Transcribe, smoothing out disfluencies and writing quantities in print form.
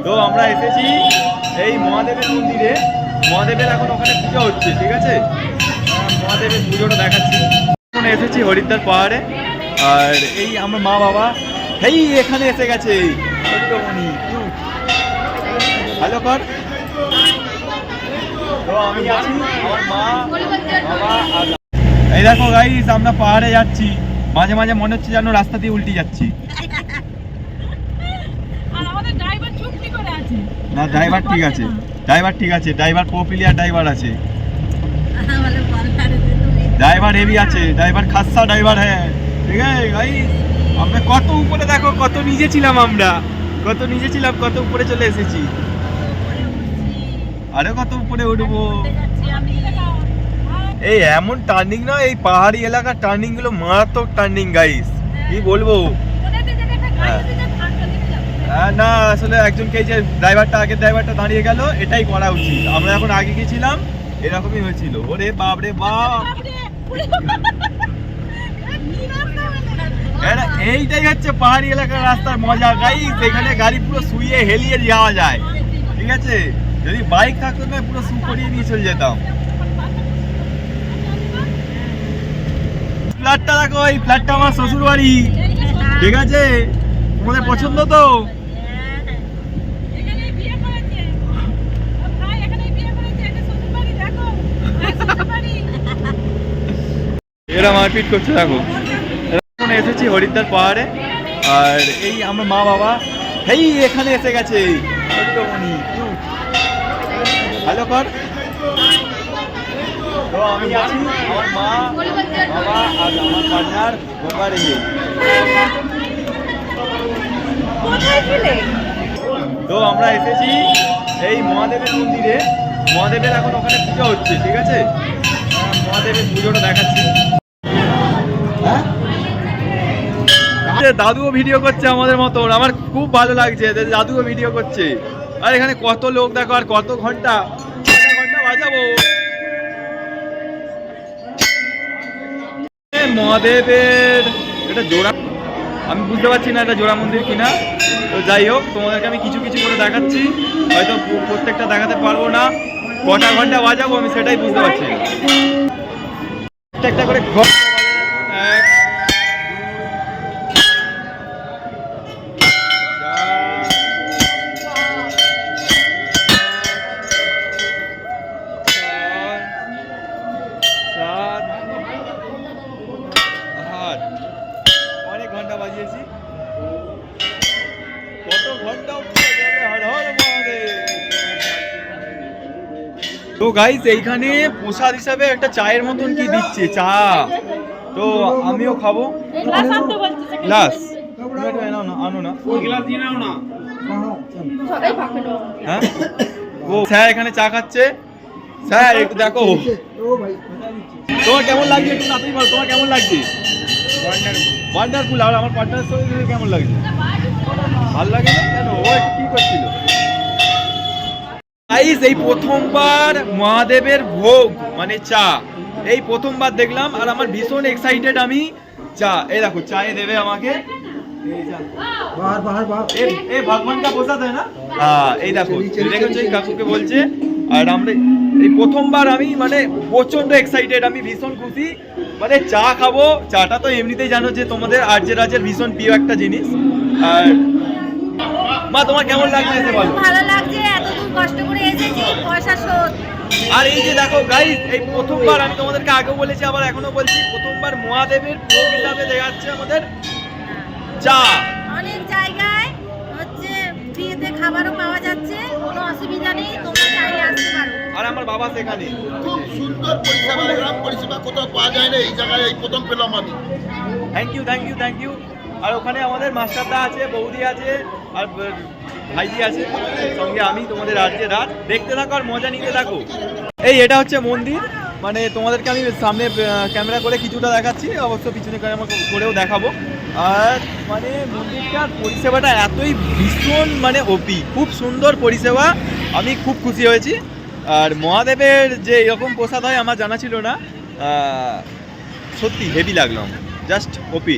তো আমরা এসেছি এই মহাদেবের মন্দিরে। মহাদেবের এখন ওখানে পুজো হচ্ছে, ঠিক আছে? মহাদেবের পুজোটা দেখাচ্ছি। এখন এসেছি হরিদ্বার পাহাড়ে, আর এই আমার মা বাবা এই এখানে এসে গেছে। হ্যালো কর। তো আমি আছি, আমার মা বাবা আর এই দেখো গাইস, আমরা পাহাড়ে যাচ্ছি। মাঝে মাঝে মনে হচ্ছে যেন রাস্তা দিয়ে উল্টে যাচ্ছি। না, ড্রাইভার ঠিক আছে, ড্রাইভার ঠিক আছে, ড্রাইভার প্রো-প্লেয়ার ড্রাইভার আছে, ড্রাইভার হেভি আছে, ড্রাইভার খাসা ড্রাইভার হ্যাঁ। ঠিক আছে গাইস, আমরা কত উপরে দেখো, কত নিচে ছিলাম আমরা, কত নিচে ছিলাম, কত উপরে চলে এসেছি। আরে কত উপরে উঠবো। এই এমন টার্নিং না, এই পাহাড়ি এলাকার টার্নিং গুলো মারাত্মক টার্নিং গাইস, কি বলবো। না আসলে একজনকে, এই যে ড্রাইভারটা, আগের ড্রাইভারটা দাঁড়িয়ে গেল, এটাই করা উচিত। আমরা এখন আগে গেছিলাম, এরকমই হয়েছিল। ওরে বাপ রে বাপ, এইটাই হচ্ছে পাহাড়ি এলাকার রাস্তার মজা গাইস। এখানে গাড়ি পুরো শুয়ে হেলিয়ে যাওয়া যায়, ঠিক আছে? যদি বাইক থাকতো না, পুরো শু করিয়ে নিয়ে চলে যেতাম। ফ্ল্যাটটা দেখো, এই ফ্ল্যাটটা আমার শ্বশুর বাড়ি, ঠিক আছে? তোমাদের পছন্দ তো? এরা মারপিট করছে দেখো। এখন এসেছি হরিদ্বার পাহাড়ে, আর এই আমার মা বাবা এই এখানে এসে গেছে। হ্যালো কর। তো আমি আছি, আমার মা বাবা আর আমার পার্টনার গোপাল। তো আমরা এসেছি এই মহাদেবের মন্দিরে। মহাদেবের এখন ওখানে পুজো হচ্ছে, ঠিক আছে? মহাদেবের পুজোটা দেখাচ্ছি। দাদুও ভিডিও করছে আমাদের মতন, আমার খুব ভালো লাগছে, দাদুও ভিডিও করছে। আর এখানে কত লোক দেখো, আর কত ঘন্টা বাজাবো। মহাদেবের এটা জোড়া, আমি বুঝতে পারছি না এটা জোড়া মন্দির কিনা। তো যাই হোক, তোমাদেরকে আমি কিছু কিছু করে দেখাচ্ছি, হয়তো প্রত্যেকটা দেখাতে পারবো না। কটা ঘন্টা বাজাবো আমি সেটাই বুঝতে পারছি না। একটা করে অনেক ঘন্টা বাজিয়েছি। কত ঘন্টা। তো গাইস, এইখানে প্রসাদ হিসাবে একটা চায়ের মতন কি দিচ্ছে, চা। তো আমিও খাবো। গ্লাস আনো না, হ্যাঁ। ও স্যার এখানে চা খাচ্ছে। স্যার একটু দেখো, তোমার কেমন লাগছে? একটু তাড়াতাড়ি বলো, তোমার কেমন লাগছে? ওয়ান্ডারফুল। আর আমার পার্টনারের সঙ্গে কেমন লাগছে? ভালো লাগে না কেন? ও কি করছিল? গাইস, এই প্রথমবার মহাদেবের ভোগ মানে চা, এই প্রথমবার দেখলাম, আর আমার ভীষণ এক্সাইটেড আমি। চা এই দেখো, চায়ে দেবে আমাকে। ভগবান কা প্রসাদ হয় না? এই দেখো, দেখেছো এই কাকুকে বলছে। আর আমরা এই প্রথমবার, আমি মানে প্রচন্ড এক্সাইটেড, আমি ভীষণ খুশি। মানে চা খাবো। চাটা তো এমনিতেই জানো যে তোমাদের আর্যের রাজ্যের ভীষণ প্রিয় একটা জিনিস। আর মা, তোমার কেমন লাগছে এসে বলো? ভালো লাগছে, এতদূর কষ্ট করে এসেছি, পয়সা শোধ। আর এই যে দেখো গাইস, এই প্রথমবার, আমি তোমাদেরকে আগেও বলেছি, আবার এখনো বলছি, প্রথমবার মহাদেবের ভোগ হিসাবে দেখাচ্ছে আমাদের চা। অনেক জায়গায় হচ্ছে ফ্রিতে খাবারও পাওয়া যাচ্ছে, কোনো অসুবিধা নেই, তোমরা চাইলে আসতে পারো। আর আমার বাবা সেখানে খুব সুন্দর পরিষেবা, এরকম পরিষেবা কোথাও পাওয়া যায় না, এই জায়গায় এই প্রথম পেলাম আমি। Thank you, thank you, thank you. আর ওখানে আমাদের মাস্টারদা আছে, বৌদি আছে, আর ভাইজি আছে, সঙ্গে আমি। তোমাদের রাজ্যের রাত দেখতে থাকো আর মজা নিতে থাকো। এই এটা হচ্ছে মন্দির, মানে তোমাদেরকে আমি সামনে ক্যামেরা করে কিছুটা দেখাচ্ছি, অবশ্য পিছনে ক্যামেরা করেও দেখাবো। আর মানে মন্দিরটার পরিষেবাটা এতই ভীষণ মানে ওপি, খুব সুন্দর পরিষেবা, আমি খুব খুশি হয়েছি। আর মহাদেবের যে এরকম প্রসাদ হয় আমার জানা ছিল না, সত্যি হেভি লাগলো আমার, জাস্ট ওপি।